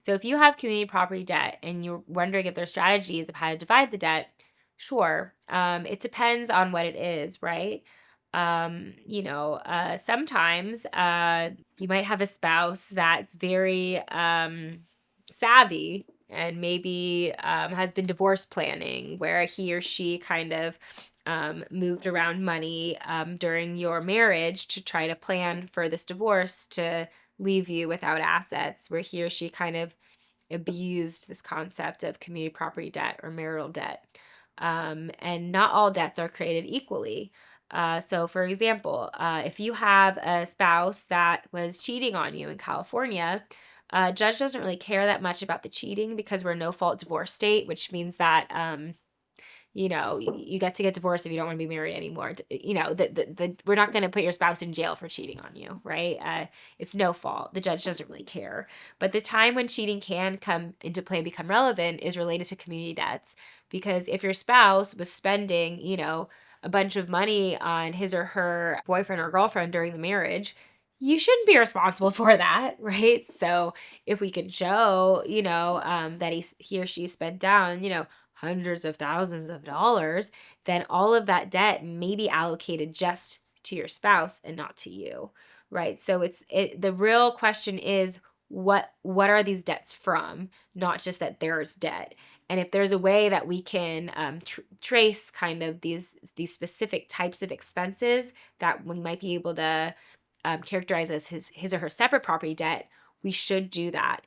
So if you have community property debt and you're wondering if there's strategies of how to divide the debt, sure. It depends on what it is, right? Sometimes you might have a spouse that's very savvy and maybe has been divorce planning, where he or she kind of moved around money during your marriage to try to plan for this divorce to leave you without assets, where he or she kind of abused this concept of community property debt or marital debt. And not all debts are created equally. So, for example, if you have a spouse that was cheating on you in California, judge doesn't really care that much about the cheating because we're a no fault divorce state, which means that you get to get divorced if you don't want to be married anymore. We're not going to put your spouse in jail for cheating on you, right? It's no fault. The judge doesn't really care. But the time when cheating can come into play and become relevant is related to community debts. Because if your spouse was spending, a bunch of money on his or her boyfriend or girlfriend during the marriage, you shouldn't be responsible for that, right? So if we can show, that he or she spent down, hundreds of thousands of dollars, then all of that debt may be allocated just to your spouse and not to you, right? So the real question is what are these debts from, not just that there's debt. And if there's a way that we can trace kind of these specific types of expenses that we might be able to characterize as his or her separate property debt, we should do that.